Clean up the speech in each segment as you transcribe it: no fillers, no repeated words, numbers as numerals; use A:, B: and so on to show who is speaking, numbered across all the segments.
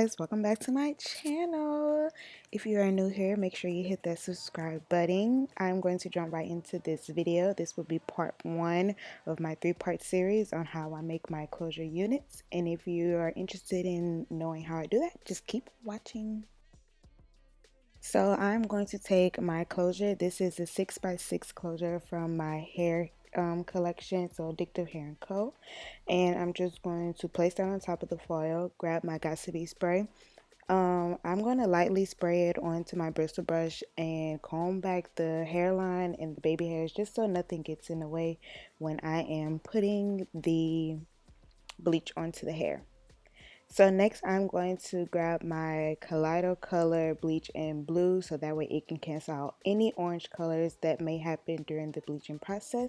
A: guys, welcome back to my channel. If you are new here, make sure you hit that subscribe button. I'm going to jump right into this video. This will be part 1 of my 3-part series on how I make my closure units, and if you are interested in knowing how I do that, just keep watching. So I'm going to take my closure. This is a 6x6 closure from my hair collection, so Addictive Hair & Co. And I'm just going to place that on top of the foil, grab my Got2b spray. I'm going to lightly spray it onto my bristle brush and comb back the hairline and the baby hairs just so nothing gets in the way when I am putting the bleach onto the hair. So next I'm going to grab my Kaleido Color bleach in blue so that way it can cancel out any orange colors that may happen during the bleaching process.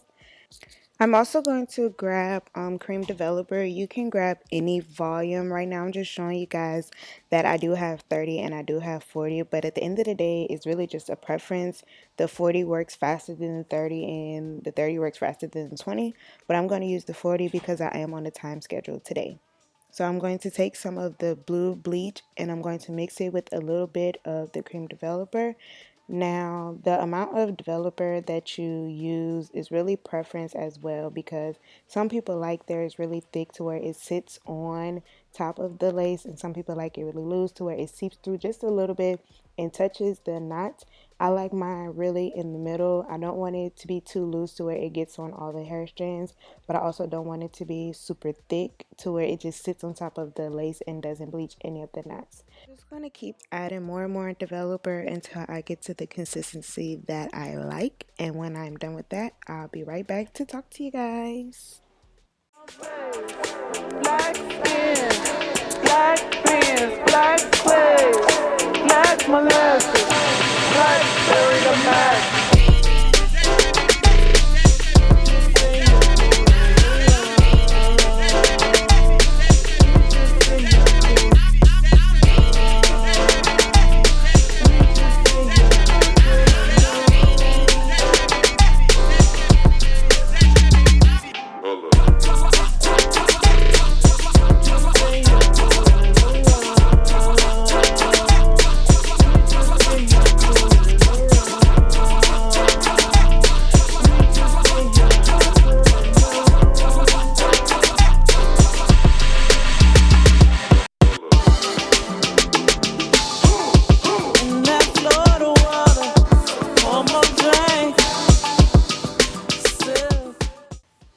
A: I'm also going to grab cream developer. You can grab any volume. Right now I'm just showing you guys that I do have 30 and I do have 40, but at the end of the day it's really just a preference. The 40 works faster than the 30 and the 30 works faster than the 20, but I'm going to use the 40 because I am on a time schedule today. So I'm going to take some of the blue bleach and I'm going to mix it with a little bit of the cream developer. Now, the amount of developer that you use is really preference as well, because some people like theirs really thick to where it sits on top of the lace, and some people like it really loose to where it seeps through just a little bit and touches the knots. I like mine really in the middle. I don't want it to be too loose to where it gets on all the hair strands, but I also don't want it to be super thick to where it just sits on top of the lace and doesn't bleach any of the knots. I'm just going to keep adding more and more developer until I get to the consistency that I like, and when I'm done with that, I'll be right back to talk to you guys.
B: Black skin, black pants, black clay, black molasses, black berry to match.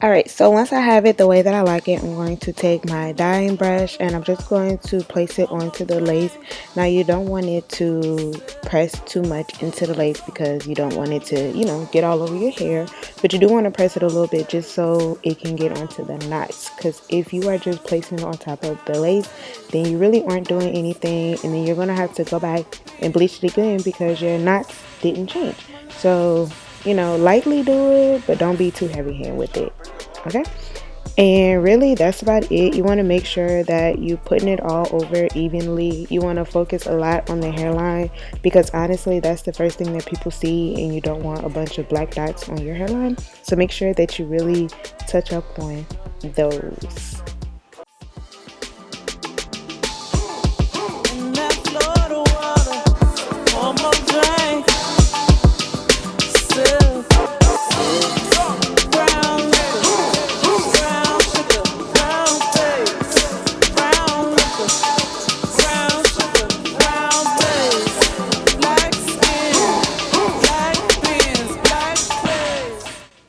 A: Alright, so once I have it the way that I like it, I'm going to take my dyeing brush and I'm just going to place it onto the lace. Now you don't want it to press too much into the lace because you don't want it to, get all over your hair. But you do want to press it a little bit just so it can get onto the knots. Because if you are just placing it on top of the lace, then you really aren't doing anything. And then you're going to have to go back and bleach it again because your knots didn't change. So, lightly do it, but don't be too heavy-handed with it. Okay, and really that's about it. You want to make sure that you're putting it all over evenly. You want to focus a lot on the hairline because honestly that's the first thing that people see, and you don't want a bunch of black dots on your hairline. So make sure that you really touch up on those.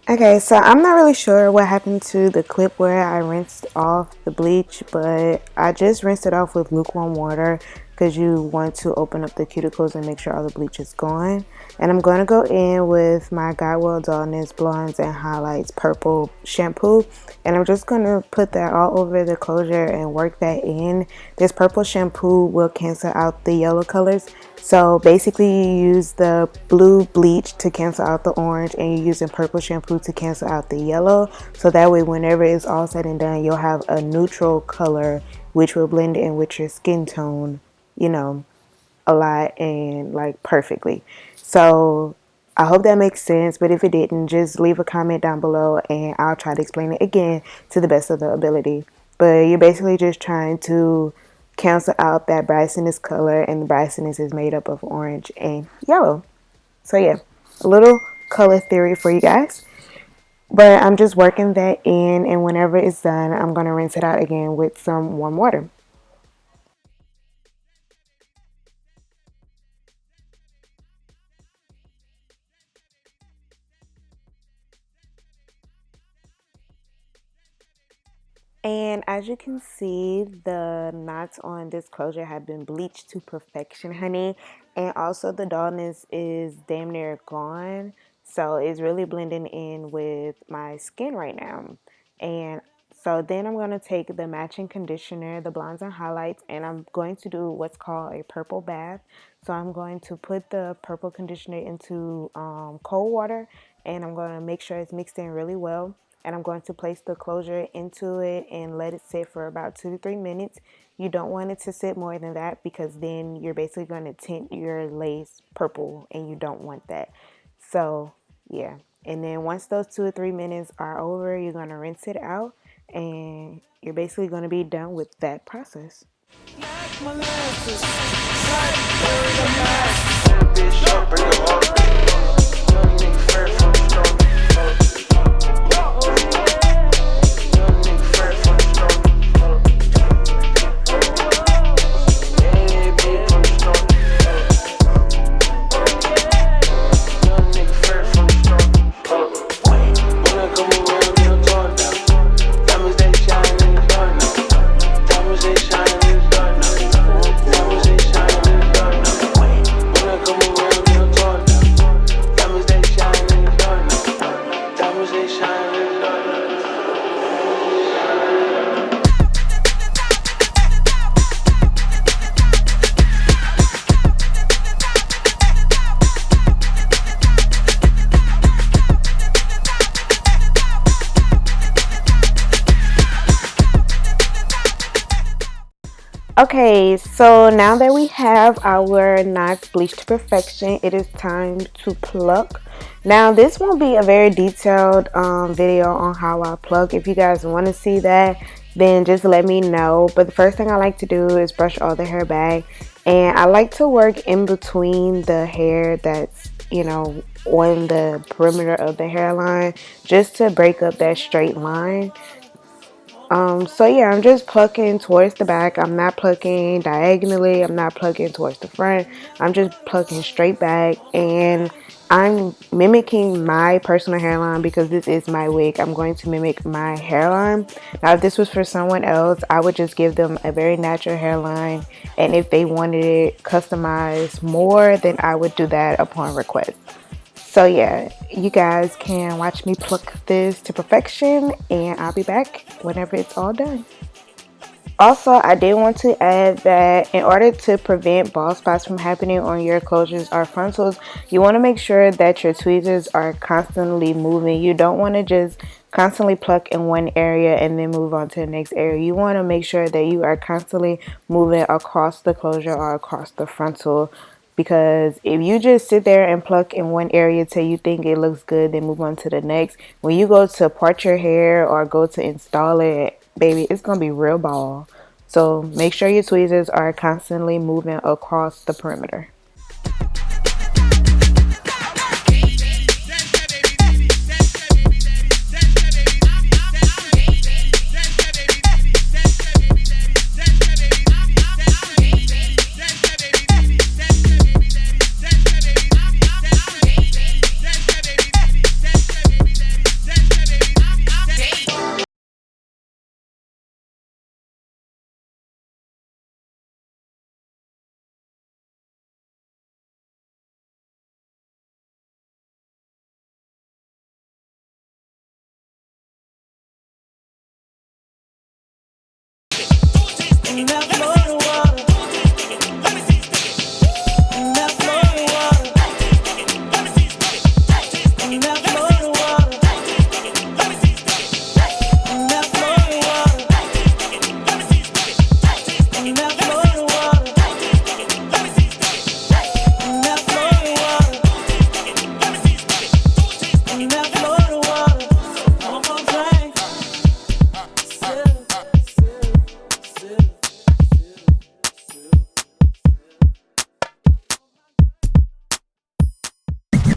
A: Okay, so I'm not really sure what happened to the clip where I rinsed off the bleach, but I just rinsed it off with lukewarm water because you want to open up the cuticles and make sure all the bleach is gone. And I'm going to go in with my Godwell Dullness Blondes and Highlights Purple Shampoo, and I'm just going to put that all over the closure and work that in. This purple shampoo will cancel out the yellow colors. So basically you use the blue bleach to cancel out the orange, and you're using purple shampoo to cancel out the yellow. So that way whenever it's all said and done, you'll have a neutral color which will blend in with your skin tone, a lot and like perfectly. So I hope that makes sense, but if it didn't, just leave a comment down below and I'll try to explain it again to the best of the ability. But you're basically just trying to cancel out that brightness color, and the brightness is made up of orange and yellow. So yeah, a little color theory for you guys. But I'm just working that in, and whenever it's done, I'm going to rinse it out again with some warm water. And as you can see, the knots on this closure have been bleached to perfection, honey. And also the dullness is damn near gone. So it's really blending in with my skin right now. And so then I'm going to take the matching conditioner, the bronze and highlights, and I'm going to do what's called a purple bath. So I'm going to put the purple conditioner into cold water, and I'm going to make sure it's mixed in really well. And I'm going to place the closure into it and let it sit for about 2 to 3 minutes. You don't want it to sit more than that because then you're basically going to tint your lace purple, and you don't want that. So yeah, and then once those 2 or 3 minutes are over, you're going to rinse it out, and you're basically going to be done with that process. Okay, so now that we have our knots bleached to perfection, it is time to pluck. Now, this won't be a very detailed video on how I pluck. If you guys want to see that, then just let me know. But the first thing I like to do is brush all the hair back. And I like to work in between the hair that's, on the perimeter of the hairline, just to break up that straight line. So yeah, I'm just plucking towards the back. I'm not plucking diagonally. I'm not plucking towards the front. I'm just plucking straight back, and I'm mimicking my personal hairline because this is my wig. I'm going to mimic my hairline. Now, if this was for someone else, I would just give them a very natural hairline, and if they wanted it customized more, then I would do that upon request. So yeah, you guys can watch me pluck this to perfection, and I'll be back whenever it's all done. Also, I did want to add that in order to prevent bald spots from happening on your closures or frontals, you want to make sure that your tweezers are constantly moving. You don't want to just constantly pluck in one area and then move on to the next area. You want to make sure that you are constantly moving across the closure or across the frontal, because if you just sit there and pluck in one area till you think it looks good, then move on to the next, when you go to part your hair or go to install it, baby, it's gonna be real bald. So make sure your tweezers are constantly moving across the perimeter.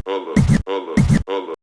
B: holla, holla, holla.